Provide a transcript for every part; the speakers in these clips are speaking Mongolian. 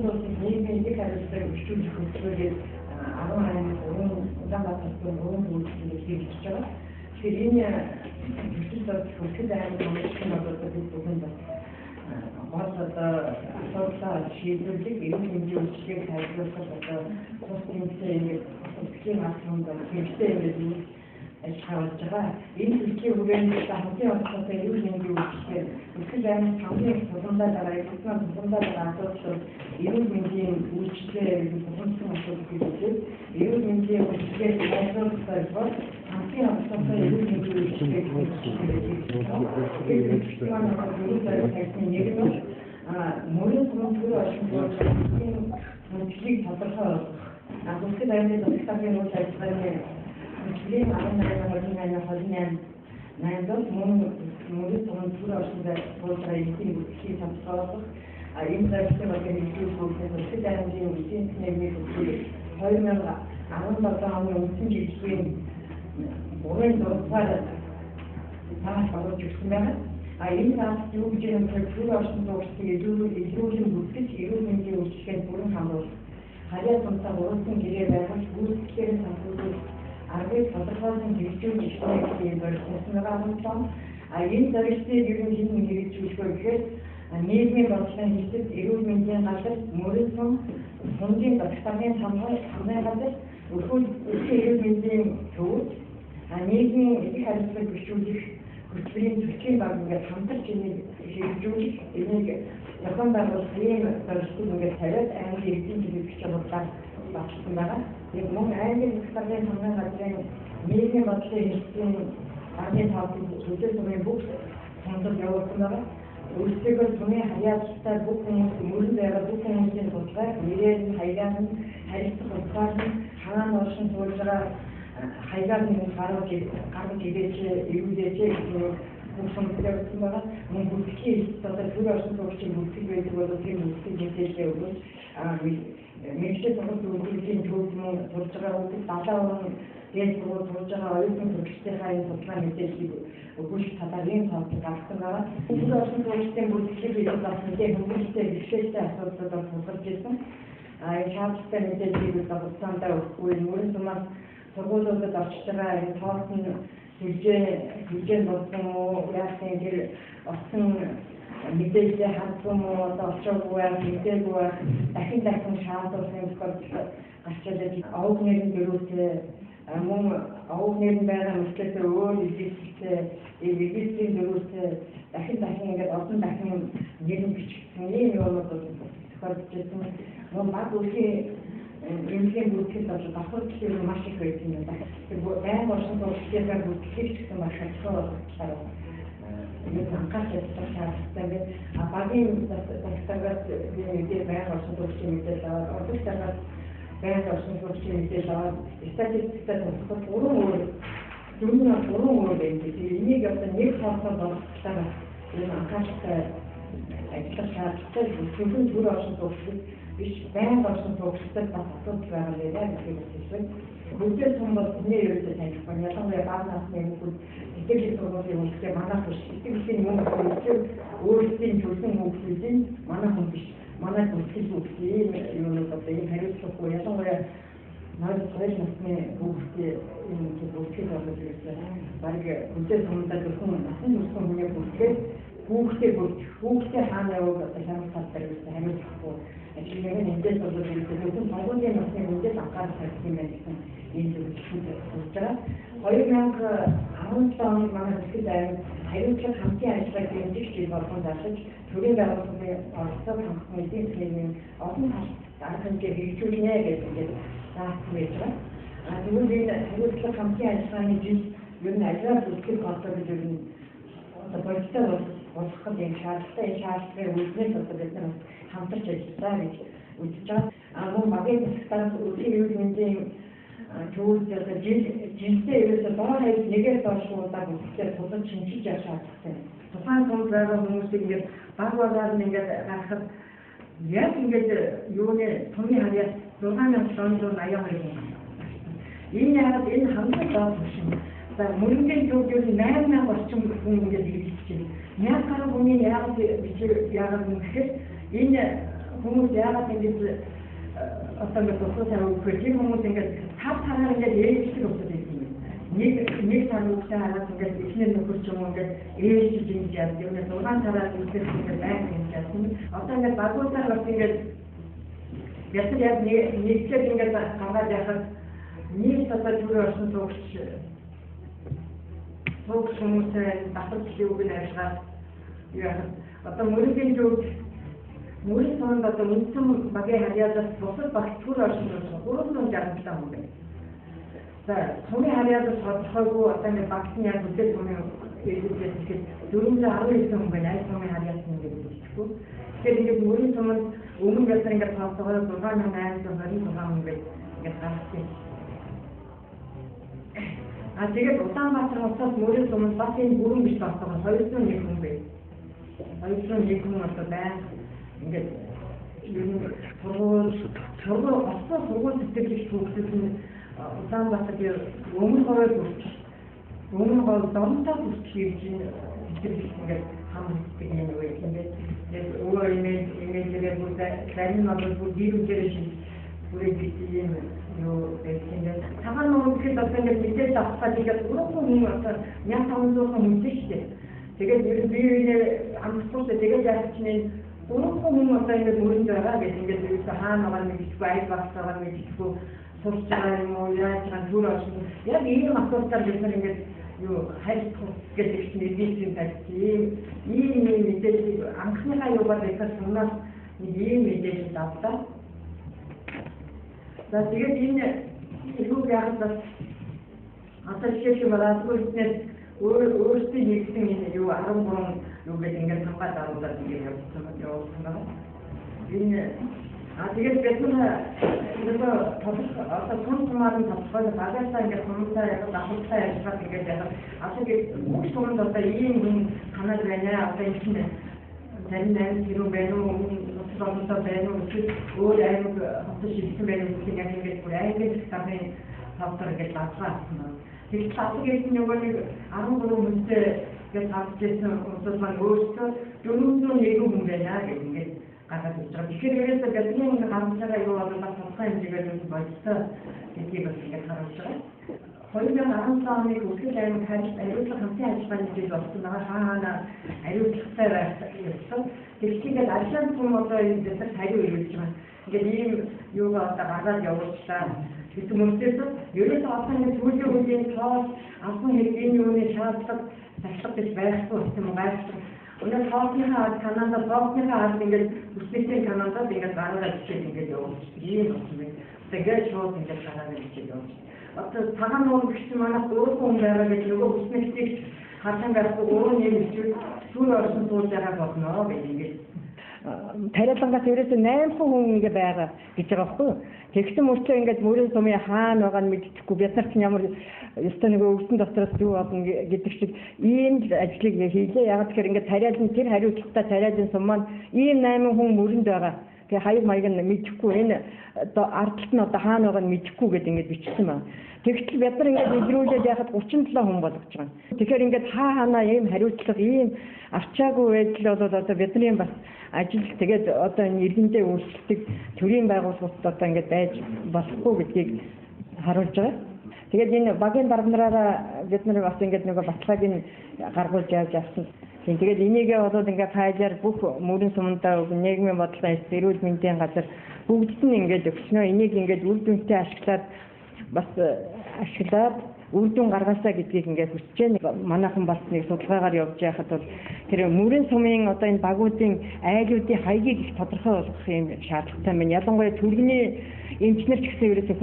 улсын нийгмийн эдийн харилцааг өчтүүлэх хөтөлбөрийг 18 Улаанбаатарын үйлчлэгийг хийж байгаа. Тэгэхээр энэ хөтөлбөр аймгийн хамтлагийн бид бүхэн гол асуудлаа шийдвэрлэх, эрүүл мэндийн үйлчлэгийг сайжруулах тус тэмцээн эзлэхийн алхамд хэрэгтэй юм ажиллаж байгаа. Энэ зүйлийн хүрээнд хамтын онцлогтой эрүүл мэндийн үйлчлэгээр Өсгөл аймгийн хамгийн тулгамдаа дараа асуудал эрүүл мэндийн үйлчлэгээр бүхэнсэн асуудал гэдэг. Эрүүл мэндийн үйлчлэгээр сайжруулах бол хамтын онцлогтой эрүүл мэндийн үйлчлэгийг мөрийн томчроо ашиглаж мөнхийг тодорхойлох. Өсгөл аймгийн төвийн үйл ажиллагааны Жилийн 18 донд мөрийн томчроо ашиглаж боловсролын эдийн засгийн тодорхойлох. Энэ зэрэгтэй багийн хэлбэрийн Өсгөл аймгийн эдийн засгийн нийгмийн 2017 оны үндсэн жилийн 3 дугаар таас оруулж өгсөн байна. Энэ таас юу гэж юм бэ? Төрийн орчин зургийг илрүүлэн бүртгэж эрүүл мэндийн үйлчлэгэнд бүрэн хамруулах. Харьяа тунцаа уурсан гэрээ байгуулж гүйцэтгэхээр санхүүжүүлэх аргыг тодорхойлон хэрэгжүүлж эхлэх зорилготой байгаа. Энэ зорилтыг ер нь хэн хэрэгжүүлэх вэ гэхээр нийгмийн бодлогын хэсэгт эрүүл мэндийн газар, мөрийн сум, хүнгийн багтаагийн хамгаалалт газар, эрүүл мэндийн төвд нийгмийн эдийн харилцааг бишүүлэх хөтөлбөрийн зөрчлийн баг ингээд хамтарч энийг хэрэгжүүлэх, энийг зохион байгуулах ийм зорилтууд ингээд тавиад аймгийн эдийн засгийн бичвэрлэлээр батлсан байгаа. Яг мөн аймгийн багтаагийн хамгаалалт газрын нийгмийн бодлогын хэсгийн аргын тавтын хөтөлбөрийн бүх хямдал явуулсан байгаа. Өөрсдөө түүний хаяалттай бүх хүмүүс мөрөн байгаа бүх хүмүүсийн тулгай нэрээр нь хаягаар нь харилцах утгаар нь хаана оршин сууж байгаа хаягаар нь гаргаж ирээч эрүүлээч гэх бүх сонирхолтой болсон байгаа. Мөн бүтгэхийн одоо төр оршин суугчийн бүтгэх байдаг бол тийм бүтгэх мэдээлэл өгөөж мэргэжлийн сургуулийн төвд мөн сурж байгаа хүмүүс 70% дээд сургууль сурж байгаа оюутан төрөлхтөнийхөө энэ судалгаа мэдээллийг өгүүлэх талаар ийм тооцоо гаргасан байгаа. Төр оршин суугчдын бүтгэх гэдэг бас мэдээ хөнгөлөлтэй бэрхшээлтэй асуудлуудаар тулгарч ирсэн. Энэ шаардлагатай мэдээллийг хугацаанд өгөхгүй мөрөн сумаас сургуулиудад орчиж байгаа энэ тооцоо хэмжээ болсон уу яасан гэр осон мэдээлэл хандсан уу одоо очоогүй мэдээгүй дахин шаардлагын тохиолдол гарч ирээд овог нэрийн дөрөвтэй мөн овог нэрийн байгаа мэтлээ өөр илэрхийлэлтэй регистрийн дөрөвтэй дахин ингээд олон дахин нэрийн бичигдсэн ийм юмнууд тохиолдож ирсэн. Мөн баг үеийн эмнэлгийн бүртгэл бол давхар гэхээр маш их байсан юм байна. Байнга оршин суугчдын бүртгэл гэсэн маш хацгаа болохоор энэ анхаарч ажиллах шаардлагатай байна. Багийн тагтаагаас мэдээ байнга оршин суугчдын мэдээлэл аваад одод цагаас байнга оршин суугчдын мэдээлэл аваад статистиктэй тусгах гурван өөр байдаг. Энийг одоо нэг тооцоо болгохлаар энэ анхаарчтай ажиллах шаардлагатай зөвхөн төр оршин суугчдын биш байнга оршин суугчдад бас асуудал байгаа нэ гэж хэлсэн. Бүтээл сум бол тэний ерөөсөө таних. Ялангуяа бага насны хүмүүс итгэлийн сургуулийн үйлчлэг манайх биш. Итгэлийн юм өөрсдийн төрсэн хүмүүсийн манайх хүн биш. Манай бүтгэл хүмүүсийн юмнууд одоо энэ хариуцлагагүй ялангуяа хоёр насны хүмүүсийн энэ бүтгэл болоод ирсэн. Баг бүтээл сумдаа зөвхөн насан турш хүний бүтгэл хүүхдээ хаана яваад одоо хямд талбар гэсэн хариуцлагагүй ажлын мэдээлэл болоод ирсэн. Зөвхөн сонгуулийн насны мэдээлэл анхаарах хэрэгтэй юм байна гэсэн ийм зүйлүүд болж байгаа. 2017 онд манай Өсгөл аймаг хариуцлага хамтын ажиллагааг дэмжих жил болгон зарчиж төрийн байгууллагын оролцоог хангах эдийн засгийн олон арга хэмжээ хэрэгжүүлнэ гэдэг заасан байж байгаа. Тэгвэл энэ хариуцлага хамтын ажиллагааны жил ер нь ажлаа бүртгэх болоо гэж ер нь одоо болцоо болгох юм шаардлагатай үйлдэл одоо бид нар хамтарч ажиллаа гэж үзэж байгаа. Мөн багийн засагтаас үеийн эрүүл мэндийн төвд одоо жилдээ ерөөсөө доор хаяг нэгээс доош удаа бүтэхээр тулж шинжиж явах шаардлагатай. Тухайн тул байгаа хүмүүсийг ингээд багаар нь ингээд гаргахад яг ингээд юуны томны хаяа 6782 юм. Энэ яагаад энэ хамгийн доод шин. За мөрөнгийн төвд ер нь 8000 орчим хүн ингээд хэрэгжиж байна. 1000 гаруй хүний яагаад гэхээр энэ хүмүүс яагаад ингэж одоо ингээд тусгай өгөх тийм хүмүүс ингээд цаашаа ингээд ээлжлэх болоод ирсэн юм. Нэг цаг үетэй хараад ингээд эхнэр нөхөр ч юм уу ингээд ээлжлж ингэж яадаг. Яг 6 цагаар үсгэж ингээд байх юм яасан. Одоо ингээд багуудаар бас ингээд яг нэгчлэг ингээд гаргаад яхад нийт одоо зүрх орсон суугч хүмүүсээ баталчлын үг нь ажиллагаад яг одоо мөрөгийн зүг мөрийн сонд одоо үндсэн багийн харьяалаас бусад багт түр орсон 367 хүн байна. За түүний харьяалаас тодорхойгүй одоо нэг багтны яг үдэл түүний хэлбэрээс ихэд 419 хүн байна. Аль түүний харьяалаас ингэж хэлчихгүй. Тэгэхээр ингээд мөрийн сонд өмнө ясаар ингээд тоосгоо 6826 хүн байна. Ингээд гарсан. Тэгээд Улаанбаатар хотоос мөрийн сонд бас энэ бүрэн биш тоосгоо 201 хүн байна. 201 хүн одоо байна. Ингээд сургууль сэтгэлж төгсөж Улаанбаатар өмнө хойд донтоо хүрчих юм сэтгэлж ингээд хам хийдэг юм уу юм бэ? Өөр имэйжээр бүр зарим нь бол дөрөвдөр шиг бүрээд юм юу гэдэг. Цагаан нуурд гэхэд одоо ингээд мэдээж авах гэдэг уран одоо 1500 хүн үнэтэй. Тэгээд би амтсуулаа тэгээд яаж чинь уран хүн одоо ингээд мөрөнд байгаа гэдэг ингээд хаана байгаа мэдчихгүй айд багтаагаа мэдчихгүй сурч байгаа юм уу яаж байгаа түр орсон. Яг ийм асуудал бид нар ингээд юу хайрцаг гэдэг чинь эдийн засгийн ийм мэдээлэл анхныхаа юугаар байхад сумнаас нэг ийм мэдээлэл авлаа. За тэгээд энэ юу яах вэ? Одоо жишээ балаасгүй өөрсдөө нэгсэн энэ юу 13 юу гэдэг ингээд хамгаалаад аруулаад ингээд явуулсан байна. Энэ тэгээд бид нар одоо томаар нь тодорхой багасаа ингээд хүмүүсээ яг давхцаа ажиллаад ингээд яг асууж бүх хүмүүс одоо ийм хүн ханаад байна. Одоо энэ чинь зарим нэг хэрэг байна уу? Онцлогтой байна уу? Өөр аймаг хотод шилжсэн байна уу? Яг ингээд бүр аймаг тавны тавтар ингээд лавцсан. Тэгэхээр цаашид нь нөгөө нэг 13 хүнтэй гэж харж байсан хүмүүс маань өөрсдөө 401 хүн байна гэх ингээд гараад ирж байгаа. Тэгэхээр ерөөсөө бидний ингээд гарч байгаа юу бол бас тодорхой хэмжээгээр болцоо гэдгийг бас ингээд харуулж байгаа. 2017 оны Өсгөл аймаг хариуцлага хамтын ажиллагааны жил болсон байгаа. Хаана хариуцлагатай байсан. Тэгэхээр ажлын түм одоо энэ дэсэг хариу өгж байгаа. Ингээд ийм юугаа одоо гаргаад явуулчлаа. Гэсэн мөрөөдөөс ерөөсөө одоо нэг сүүлийн үеийн тоос албан хэдийн юуны шаардлага зарчлага гэж байхгүй юм байна. Өнөө тоосныхаа Канада тоосныхаа ард ингээд үсгэсэн Канадад ингээд гараад ичээд ингээд явуулчих. Ийм болсон юм. Тэгээд шууд ингээд гараад ичээд явуулчих. Одоо цагаан нуурын гिचсэн манайх өөрөө хүн байгаа гэж нөгөө үснэгчийг хатан байхгүй өөрөө нэмж түр орсон сууж байгаа болно гэж ингээд тариалангаас ерөөсөө 8 хүн ингэ байгаа гэж байгаа байхгүй юу. Тэгсэн мөрчөө ингээд мөрийн сумын хаана байгаа нь мэдчихгүй бид нар ч ямар ёстой нэг өвсөн дотроос юу болно гэдэг шиг ийм ажлыг хийлээ. Яг тэгэхээр ингээд тариалан тэр хариуцлагатай тариалан сум маань ийм 8 хүн мөрөнд байгаа. Тэгээ хаяг маяг нь мэдчихгүй энэ одоо ардталт нь одоо хаана байгаа нь мэдчихгүй гэдэг ингээд бичсэн байна. Тэгтэл бид нар ингээд илрүүлээд яхад 37 хүн болгож байгаа. Тэгэхээр ингээд хаана ийм хариуцлага ийм арчаагүй байдал бол одоо бидний бас ажил тэгээд одоо энэ иргэндээ үйлчлдэг төрийн байгууллагууд одоо ингээд байж болохгүй гэдгийг харуулж байгаа. Тэгээд энэ багийн дарга бид нар бас ингээд нөгөө баталгааг нь гаргуулж явж авсан. Тэгээд энийгээ болоод ингээд файлаар бүх мөрийн сумдаа нийгмийн бодлогын эрүүл мэндийн газар бүгдд нь ингээд өгснөө. Энийг ингээд үр дүнтэй ашиглаад үр дүн гаргаасаа гэдгийг ингээд хүсэж байна. Манайхан бас нэг судалгаагаар явж байхад бол тэр мөрийн сумын одоо энэ багуудын айлуудын хаягийг их тодорхой болгох юм шаардлагатай байна. Ялангуяа түргэний эмчнэр ч гэсэн ерөөсөө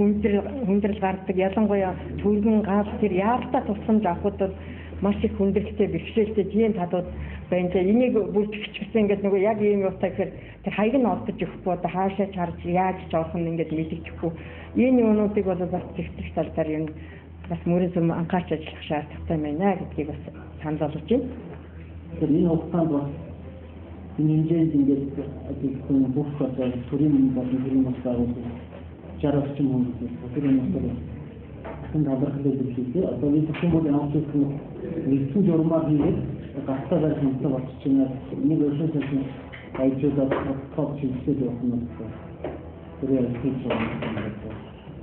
хүндрэл гардаг. Ялангуяа түргэн гал тэр яалтаа тусламж авахд бол маш их хүндрэлтэй бэрхшээлтэй тийм талууд байна. Энийг бүртгэгчсэн ингээд нөгөө яг ийм юутай гэхээр тэр хаяг нь олдож өгөхгүй одоо хаашаа чарж яаж ч орох нь ингээд мэдчихгүй. Энэ юунуудыг бол бас зэгцэх талаар юм бас мөрийн сум анхаарч ажиллах шаардлагатай байна гэдгийг бас санал болгож байна. Тэгэхээр энэ хугацаанд бас энэ хэмжээнд ингээд ажил бүх одоо төрийн болон төрийн бас байгууллагууд 60 орчим хүн төрийн бас хэн талархлыг хэлээ. Одоо энэ төсөмбөлийн онцлог нэгэн журмаар хийгээд гартаа байх юмтай болчих чинь нэг өшөөс ажлуудад топ чиглэлд явах нь тэрээр хийж байгаа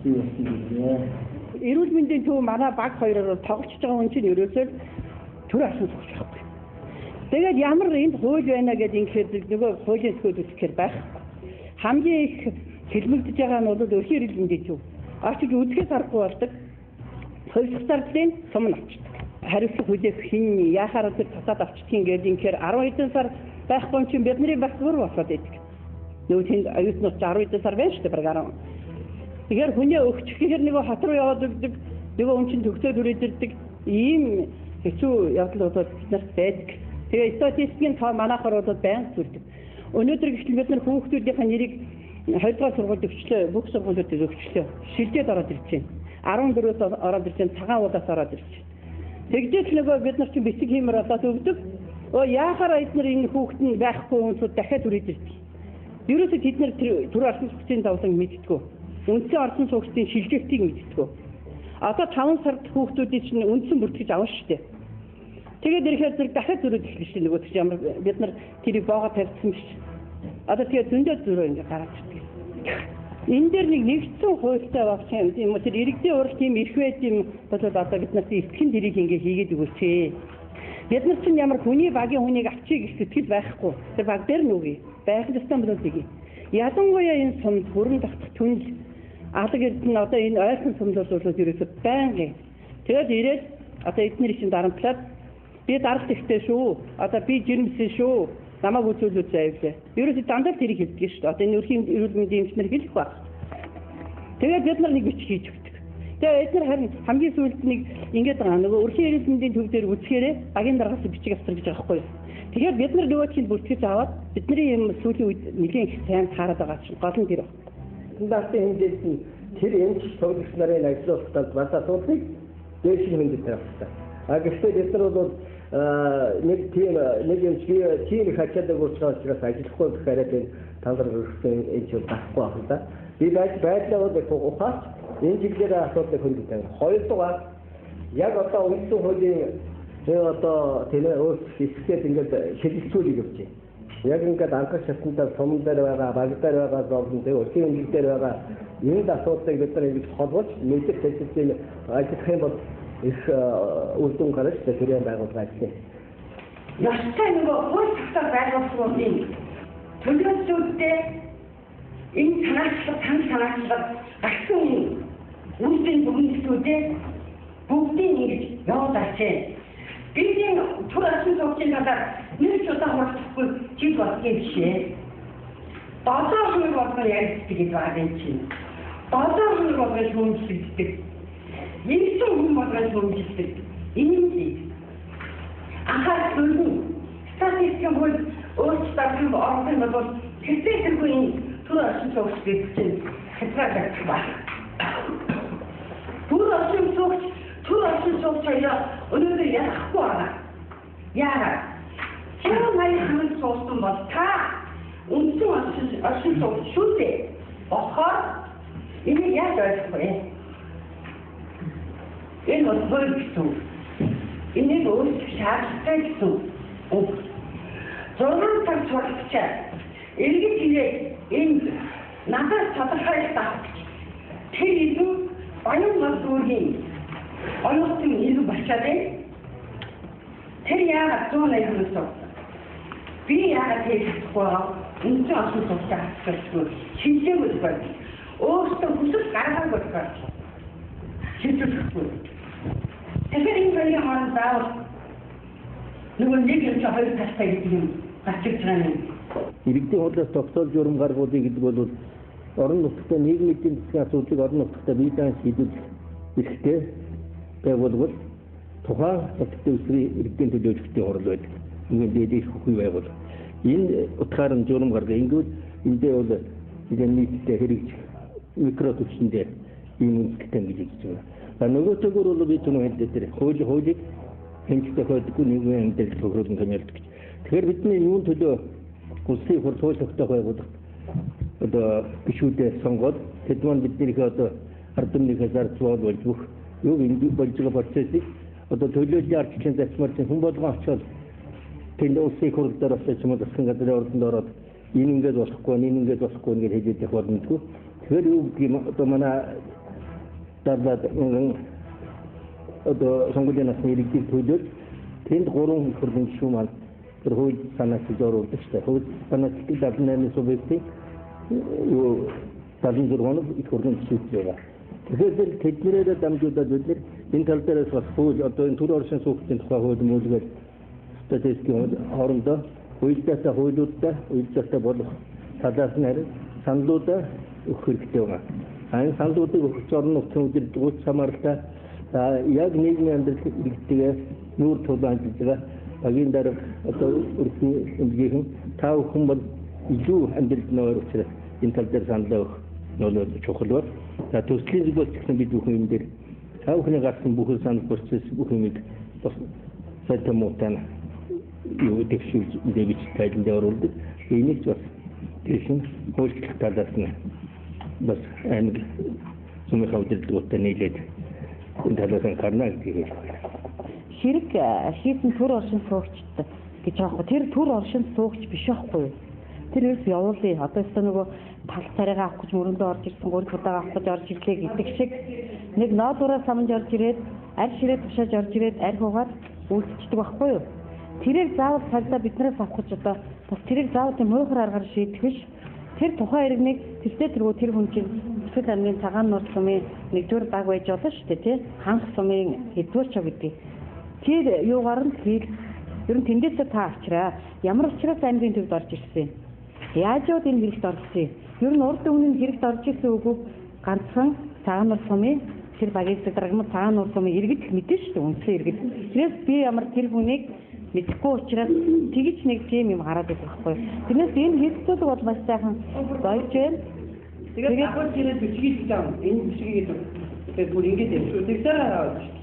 юм. Эрүүл мэндийн төв манай баг хоёроор тоглож байгаа хүн чинь ерөөсөө төр ашиг сууж байгаа. Тэгээд ямар энд хууль байна гэдэг ингээд нөгөө хуулийн төхөд үсгээр байх. Хамгийн их хэлмэгдэж байгаа нь бол өрхийн эрүүл мэндийн төв. Очиж үзэхээс аргагүй болдог. Хувьсгал зардлын сум нь авчдаг. Хариуцлага хүлээх хин яхаар тэр татаад авчдгийг ингээд инхээр 12 сар байхгүй чинь бидний бас бүр болоод байдаг. Нөгөө тэнд аюутнууд 12 сар байж дээ баргаар. Тэгэхээр хүний өгчих гэхээр нөгөө хот руу яваад өгдөг, нөгөө хүн чинь төгсөөд үрээдэрдэг ийм хэцүү явдлуудад бид нарт байдаг. Тэгээ статистикийн тоо манайхаар бол байнга зүрдэг. Өнөөдөр гэтэл бид нар хүүхдүүдийн нэрийг 2 дугаар сургуульд өгчлөө, бүх сургуулиудад өгчлөө. Шилжээд ороод ирж байна. 14-өөс ороод ирж байна, цагаан уудаас ороод ирж байна. Тэгжээс нөгөө бид нар чинь бэлэг хиймээр болоод өгдөг. Яахаар эдгээр энэ хүүхэд нь байхгүй хүмүүсүүд дахиад үрээд ирдэг. Ерөөсөө тэд нар түр орсон суугчийн давлан мэддэг. Үндсэн орсон суугчдын шилжүүлтийг мэддэг. Одоо 5 сард хүүхдүүдийн чинь үндсэн бүртгэж авна шүү дээ. Тэгээд ирэхээр зэрэг дахиад зөрөөд эхэлнэ шүү дээ. Нөгөө ч ямар бид нар тэрийг боогоо тавьчихсан шүү. Одоо тэгээд зөндөө зөрөө ингэ гараад ирдэг. Энэ дээр нэгдсэн хуультай багч юм уу тэр иргэдийн урал тийм эрх байд юм бол одоо бид нарт эсхэн дэрийг ингэ хийгээд өгөөч. Бид нар чинь ямар хүний багийн хүнийг авчиг гэх сэтгэл байхгүй. Тэр баг дээр нүгий байх ёстой болоосыг. Ялангуяа энэ сумд бүрэн давтах түнл алаг эрдэнэ одоо энэ ойрхон сумлуулууд ерөөсөй байнгын. Тэгээд ирээд одоо эдгээр чинь дарамтлаад би даралт ихтэй шүү. Одоо би жирэмсэн шүү. Намайг үзүүлээд заявлаа. Ерөөсөй дандаа тэрийг хэлдэг шүү дээ. Одоо энэ өрхийн эрүүл мэндийн эмчнэр хэлэх баг. Тэгээд бид нар нэг бич хийж өгдөг. Тэгээд эдгээр харин хамгийн сүүлд нэг ингэж байгаа нөгөө өрхийн эрүүл мэндийн төв дээр үзэхээрээ багийн дараагаас бичиг авсар гэж байгаа байхгүй юу? Тэгэхээр бид нар нөгөө чинь бүртгэж аваад бидний юм сүүлийн үед нэгэн их сайн таарад байгаа чинь гол нь тэр байна. Стандартын хэмжээнд нь тэр эмч тоглогч нарын ажлын тулд бас асуудлыг дээш нь хөндөж тавих хэрэгтэй. Гэхдээ бид нар бол нэг эмч тийм их ачаадаг учраас ажиллахгүй гэхээр энэ талдар өрсөн эмч байхгүй байна да. Би байдлаа бол ухаач энэ чиглэлээр асуудлыг хөндөж тавих. Хоёрдугаар яг одоо үндсэн хуулийн одоо тэнэ өөрчлөлт хийхэд ингээд шилжүүлэг явж байна. Яг ингээд анхаарч шатнаа сум дээр байгаа, баг дээр байгаа зовлон дээр өрхийн хэмжээ дээр байгаа энэ асуудлыг бид нар ингэж холбож мэдээ хэлцээний ажиллах юм бол их үр дүн гарч тэрийн байгууллага ажиллана. Ястай нөгөө хууль тогтоох байгууллагуудын төлөөлөлтөдөө энэ санаачлаг гарсан үйлдвэрийн бүхнэлтүүдээ бүгдийг ингэж явуулж байна. Бидний түр орчин суугчийн талаар нэг ч удаа хурцхгүй жид болдгийн жишээ. Додоо хууль болгон яригддаг гэж байгаа юм чинь. Додоо хууль болгон шүүмжлэгддэг. Нэгсэн хүн болгон шүүмжлэгддэг. Энэ юм чи. Анхаарал хөргөн статистикийн хууль өөрчлөлт орсон бол тэтгэхгүй түр орчин суугчдыг чинь хязгаарлагдах байна. Түр орчин суугч өнөөдөр ялахгүй байна. Яагаад? Тэр маяг хамт суусан бол та үндсэн орчин суугч шүү дээ. Болохоор энийг яаж ойлгох вэ? Энэ бол хууль гэсэн. Энийг өөрчлөх шаардлагатай гэсэн. 6 цаг суралцчаа эргэж ирээд энэ надад тодорхойлт авах. Тэр илүү баян мал дүүргийн онцгой илүү болчиход байна. Тэр яагаад 180 суусан? Би яагаад хэлэхгүй үндсэн орчин суугчаа хасчихгүй шинжээгүй байна. Өөртөө хүсэл гаргаагүй байна. Шинжээхгүй. Тэгэхээр энэ хоёрын хооронд заавал нөгөө нэг юм хоёр талтай гэдэг юм гарчиж байгаа юм. Иргэдийн хуулиас тогтоолж урам гаргуулъя гэдэг бол орон нутгад нийгмийн эдийн засгийн асуудлыг орон нутгад биелэн шийдвэрлэх эрхтэй байгуулвал тухайн нутгийн үсрийн иргэдийн төлөөлөлтийн хурал байдаг. Ингээд дээд хөхий байгуул. Энэ утгаар нь журам гаргах. Ингээд эндээ бол энэ нийтдээ хэрэгж микро төвчөндөө ийм үндэстэн гэж хэлж байна. Нөгөө төгөр бол би түнөө хэлдэг тэр хуулийг хэмждэг байдаггүй нийгмийн амьдрал тохируулан томьёолдог гэж. Тэгэхээр бидний юун төлөө улсын хурал хууль тогтоох байгууллага одоо гишүүдээ сонгоод тэд маань биднийх одоо ард түмнийхээс ардчвал болж бүх юу ингэ болж байгаа процессыг одоо төлөөллийн ардчлалын зарчмаар хүн болгон очоод тэнд улсын хурлаар бас ч юм уу засгийн газрын ордонд ороод энэ ингээд болохгүй ингээд хэлээд явах боломжгүй. Тэгэхээр юу гэдгийг одоо манай дараад одоо сонгуулийн насны иргэдийг төлөөд тэнд 3 хурлын гишүүн маань тэр хууль санааг зөрүүлдэг шүү дээ. Хууль санааг 78 субъектийн 76-нд их хурлын гишүүд байгаа. Тэгэхээр тэднэрээр дамжуулаад бид энэ тал дээрээс бас хууль одоо энэ төр оршин суугчдын тухай хууль мөлгөл статистикийн хоорондоо уялдаатай хуулиудтай уялдаатай болох талаас нь харин саналуудаа өгөх хэрэгтэй байна. Энэ саналуудыг өгч орон нутгийн удирдлагч хамааралтай яг нийгмийн амьдрал иргэдгээ нүүр тулаанд байгаа багийн дарга одоо өрхийн эмгийнхэн та бүхэн бол илүү амьдралд нойр учраас энэ тал дээр санал өгөх нь чухал байна. За төслийн зөвлөлт гэсэн бид бүхэн энэ дээр та бүхний гарсан бүх санал процесс бүх юмыг бас сайтамутан юу дэвшүүлж дэвж тайланд оруулдаг. Энийг бас тийм хөлтлөх талаас нь бас аймаг сүмийн удирдлагуудтай нийлээд энэ талаас нь гарна гэдгийг хэлэх байна. Хэрэг хийсэн төр оршин суугчд гэж аахгүй. Тэр төр оршин суугч биш аахгүй. Тэр ерөөс явуулъя. Одоо ч нөгөө тал царайгаа авах гэж мөрөндөө орж ирсэн, гурван удаага авах гэж орж ирлээ гэдэг шиг нэг ноодураа самж орж ирээд, арь ширээ тушааж орж ирээд, арь хуугаад үйлчлдэг байхгүй юу? Тэрийг заавал цагдаа биднээс авах гэж одоо бас тэрийг заавал тийм муухай аргаар шийдэх биш. Тэр тухайн иргэнийг тэртээ тэр хүн чинь Эсвэл аймгийн цагаан нуур сумын нэгдүгээр баг байж болно шүү дээ, тий? Ханх сумын хэдвэр ч гэдэг. Тэр юугаар нь хэл ер нь тэндээсээ та авчраа. Ямар учраас аймгийн төвд орж ирсэн? Яаж юу энэ хэрэгт орсон? Ер нь урд өмнө хэрэгт орж ирсэн үгүй ганцхан цагаан нуур сумын тэр багийн зэрэг цагаан нуур сумын иргэд мэдэн шүү дээ, үндсэн иргэд. Тэрээс би ямар тэр хүнийг мэдхгүй учраас тэгж нэг тийм юм гараад ирэх байхгүй. Тэрнээс энэ хэрэгцүүлэг бол маш сайхан болж байна. Тэгээд гол зэрэг бичгийг зам энэ бичгийг тэгээд бүр ингэж тэгсээр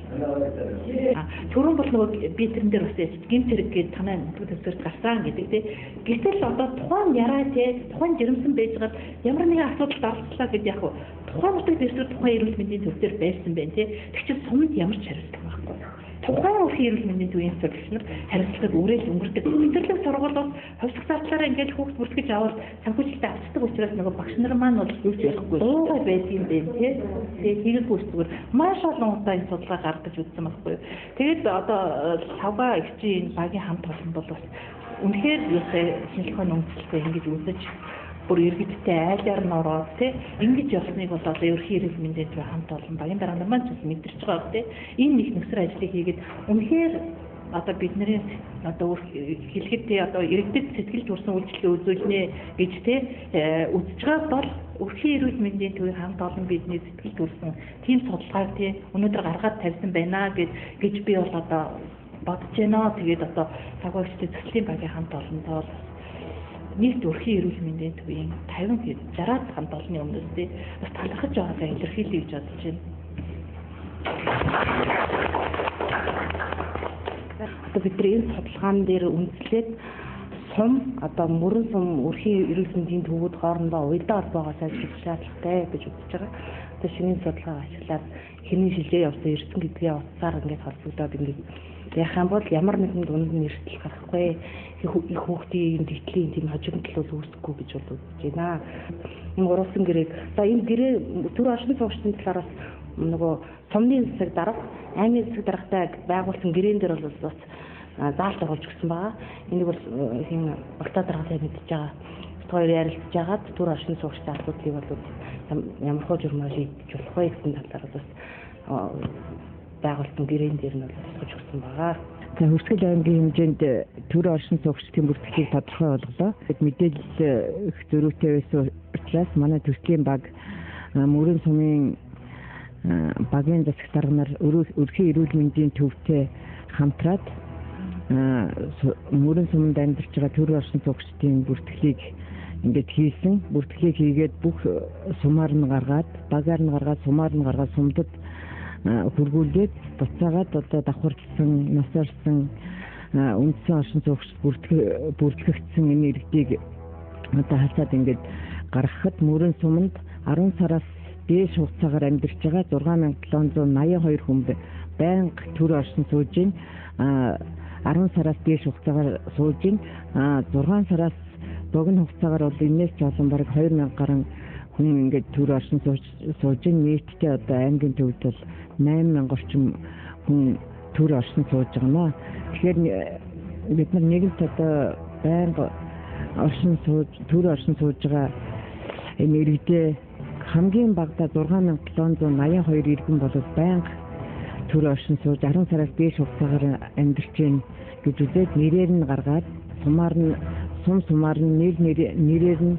Төрөн бол нөгөө би тэрэн дээр бас гэмт хэрэг гээд танай нутаг дэвсгэрт гарсан гэдэг тий. Гэтэл одоо тухайн яраа тий тухайн жирэмсэн байжгаад ямар нэгэн асуудал дарслаа гэж яг тухайн нутаг дэвсгэр тухайн эрүүл мэндийн төв дээр байсан байх тий. Тэг чи сумд ямар ч хариуцлага байхгүй. Тухайн өрхийн эрүүл мэндийн төвийн зөвлөлтөөр хариуцлагыг үрэл өнгөрдөг. Мэдэрлэг сургууль бол хувьсах зардлаараа ингээд хүүхд бүртгэж аваад санхүүжилтээ авчдаг учраас нөгөө багш нар маань бол юу ч ярихгүй. Уугай байдгийн бэ тий. Тэгээд хийгээгүй зүгээр маш олон удаа энэ судалгаа гаргаж үзсэн байхгүй юу. Тэгээд одоо савга ихчийн багийн хамт олон бол бас үнэхээр шинжилгээний үндэслэлтэй ингэж үзэж бүр иргэдтэй айлаар нь ороод тий ингэж явсныг бол одоо ерхий эрүүл мэндийн төв хамт олон багийн дарга нар маань ч мэдэрч байгаа тий энэ нэг нөхцөл ажлыг хийгээд үнэхээр одоо бидний одоо хэлэхэд тий одоо иргэдэд сэтгэл төрсэн үйлчлэгээ үзүүлнэ гэж тий үзэж байгаа бол ерхий эрүүл мэндийн төвийн хамт олон бидний сэтгэл төрсэн тийм судалгааг тий өнөөдөр гаргаад тавьсан байна гэж би бол одоо бодож байна. Тэгээд одоо цагаагчдын төслийн багийн хамт олонтой нийт өрхийн эрүүл мэндийн төвийн 50-60 хамт олонны өмнөөс тий бас талархаж байгаагаа илэрхийлье гэж бодож байна. Одоо бидний энэ судалгаан дээр үндэслээд сум одоо мөрөн сум өрхийн эрүүл мэндийн төвүүд хоорондоо уялдаа холбоогоо сайжруулах шаардлагатай гэж үзэж байгаа. Одоо шинийн судалгаа ашиглаад хэрний шилжээ явсан эрдэнэ гэдгээ утсаар ингээд холбогдоод ингээд яах юм бол ямар нэгэн дунд нь эрсдэл гарахгүй их хүүхдийн тэгтлийн тийм хожигдол бол үүсэхгүй гэж бол үзэж байна. Энэ гурван гэрээг одоо энэ гэрээ төр оршин суугчдын талаараас нөгөө сумны засаг дарга, аймгийн засаг даргатай байгуулсан гэрээн дээр бол бас заалт оруулж өгсөн байгаа. Энийг бол хин болтоо даргатай мэдж байгаа. Хоёр ярилцж байгаад төр оршин суугчдын асуудлыг бол ямархуу журмаар шийдэж болох вэ гэсэн талаараас бас байгуулсан гэрээн дээр нь бол тусгаж өгсөн байгаа. За Хүртэл аймгийн хэмжээнд төр оршин суугчдын бүртгэлийг тодорхой болголоо. Мэдээлэл их зөрүүтэй байсан учраас манай төслийн баг мөрөн сумын багийн засаг дарга нар өрхийн эрүүл мэндийн төвтэй хамтраад мөрөн суманд амьдарч байгаа төр оршин суугчдын бүртгэлийг ингээд хийсэн. Бүртгэлийг хийгээд бүх сумаар нь гаргаад, багаар нь гаргаад, сумаар нь гаргаад сумдад хургуулгээд буцаагаад одоо давхарлсан, насаарсан үндсэн оршин суугчд бүртгэгдсэн энэ иргэдийг одоо хасаад ингээд гаргахад мөрөн суманд 10 сараас дээш хугацаагаар амьдарч байгаа 6782 хүн байнга төр оршин сууж байна. 10 сараас дээш хугацаагаар сууж ин 6 сараас богино хугацаагаар бол энэс ч олон бараг 2000 гаруй хүн ингээд төр оршин сууж ин нийтдээ одоо аймгийн төвд бол 8000 орчим хүн төр оршин сууж байгаа. Тэгэхээр бид нар нэгэнт одоо байнга төр оршин сууж байгаа энэ иргэдээ хамгийн багадаа 6782 иргэн бол байнга төр оршин сууж 10 сараас дээш хугацаагаар амьдарч байна гэж үзээд нэрээр нь гаргаад сумаар нь нэрээр нь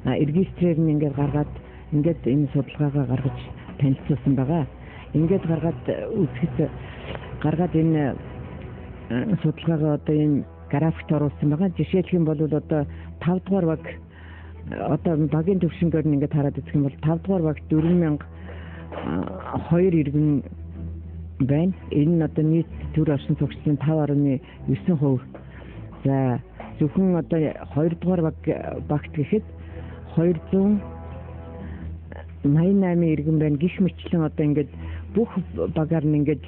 регистрээр нь ингээд гаргаад ингээд энэ судалгаагаа гаргаж танилцуулсан байгаа. Ингээд гаргаад энэ судалгаагаа одоо энэ графикт оруулсан байгаа. Жишээлх юм бол одоо 5 дугаар баг одоо багийн төвшингээр нь ингээд хараад үзэх юм бол 5 дугаар баг 4002 иргэн байна. Энэ нь одоо нийт төр оршин суугчдын 5.9%. За зөвхөн одоо 2 дугаар багт гэхэд 288 иргэн байна. Гэх мэтлэн одоо ингээд бүх багаар нь ингээд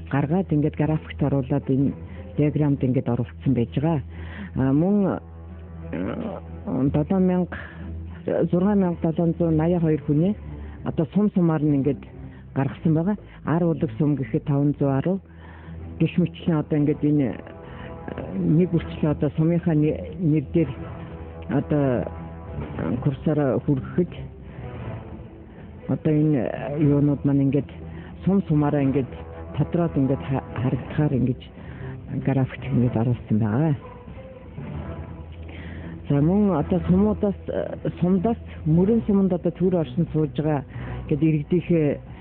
гаргаад ингээд графикт оруулаад энэ диаграмд ингээд оруулсан байж байгаа. Мөн 6782 хүнээ одоо сумаар нь ингээд гаргасан байгаа. 10 удаг сум гэхэд 510. Гэх мэтлэн одоо ингээд энэ нэг үрчлээ одоо сумынхаа нэр дээр одоо курсаараа хүргэхэд одоо энэ юунууд маань ингээд сумаараа ингээд тодроод ингээд харагдахаар ингээд графикт ингээд оруулсан байгаа. За мөн одоо сумдаас мөрөн суманд одоо төр оршин сууж байгаа гэдэг иргэдийнхээ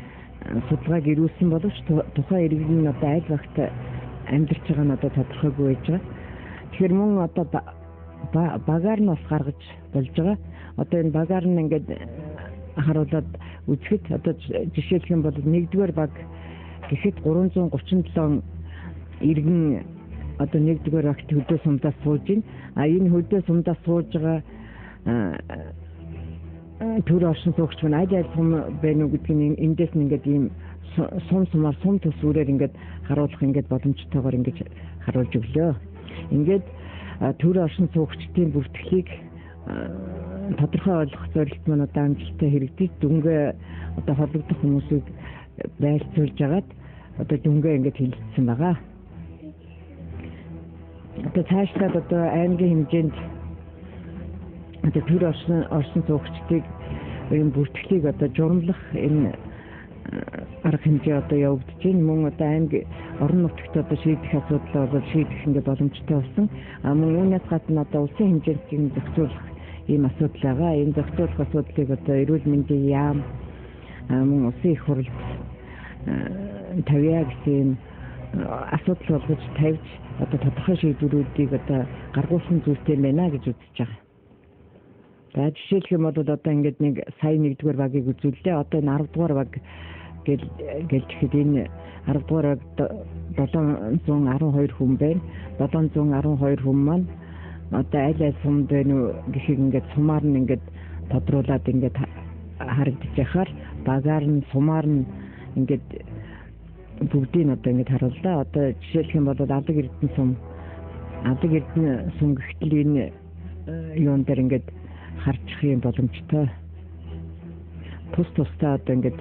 судалгааг ирүүлсэн боловч тухайн иргэн нь одоо аль багт амьдарч байгаа нь одоо тодорхойгүй байж байгаа. Тэгэхээр мөн одоо багаар нь бас гаргаж болж байгаа. Одоо энэ багаар нь ингээд харуулад үзэхэд одоо жишээлх юм бол 1-р баг гэхэд 337 иргэн одоо 1-р багт хөдөө сумдаас сууж байна. Энэ хөдөө сумдаас сууж байгаа төр оршин суугч маань аль сум байна уу гэдгийг эндээс нь ингээд ийм сумаар сум төсвөрээр ингээд харуулах ингээд боломжтойгоор ингээд харуулж өглөө. Ингээд төр оршин суугчдын бүртгэлийг тодорхой ойлгох зорилт маань одоо амжилттай хэрэгжиж дүнгээ одоо холбогдох хүмүүсийг байлцуулж агаад одоо дүнгээ ингээд хилэлцсэн байгаа. Одоо цаашлаад одоо аймгийн хэмжээнд одоо төр оршин суугчдыг энэ бүртгэлийг одоо журамлах энэ арга хэмжээ одоо явагдаж байна. Мөн одоо аймгийн орон нутагт одоо шийдэх асуудлаа бол шийдэх ингээд боломжтой болсон. Мөн үүнээс гадна одоо улсын хэмжээнд зохицуулах ийм асуудал байгаа. Энэ зохицуулах асуудлыг одоо эрүүл мэндийн яам мөн улсын их хурл тавья гэсэн асуудал болгож тавьж одоо тодорхой шийдвэрүүдийг одоо гаргуулсан зүйлтэй байна гэж үзэж байгаа. За жишээлх юм бол одоо ингээд нэг сая 1-р багийг үзүүллээ. Одоо энэ 10-р баг гэлтэхэд энэ 10-р баг 712 хүн байна. 712 хүн маань одоо аль сумд байна уу гэхийг ингээд сумаар нь ингээд тодруулаад ингээд харагдаж яхаар багаар нь сумаар нь ингээд бүгдийг одоо ингээд харууллаа. Одоо жишээлх юм бол Алдаг Эрдэнэ сум гэхтэл энэ юун дээр ингээд харчих юм боломжтой. Тусдаа одоо ингээд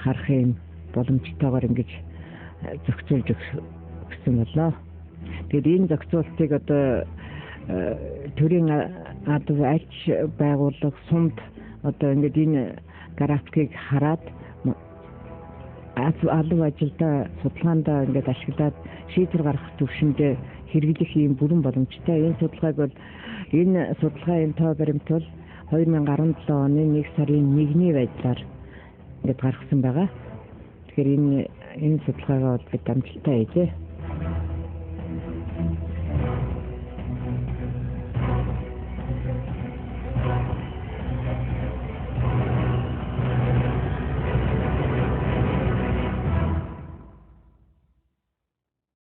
харах юм боломжтойгоор ингээд зохицуулж өгсөн болоо. Тэгээд энэ зохицуултыг одоо төрийн альч байгууллага сумд одоо ингээд энэ графикийг хараад албан ажилдаа судалгаандаа ингээд ашиглаад шийдвэр гаргах төвшөндөө хэрэглэх юм бүрэн боломжтой. Энэ судалгааг бол энэ судалгааны тоо баримт бол 2017 оны 1 сарын 1-ний байдлаар ингээд гаргасан байгаа. Тэгэхээр энэ судалгаагаа бид амжилттай хийлээ.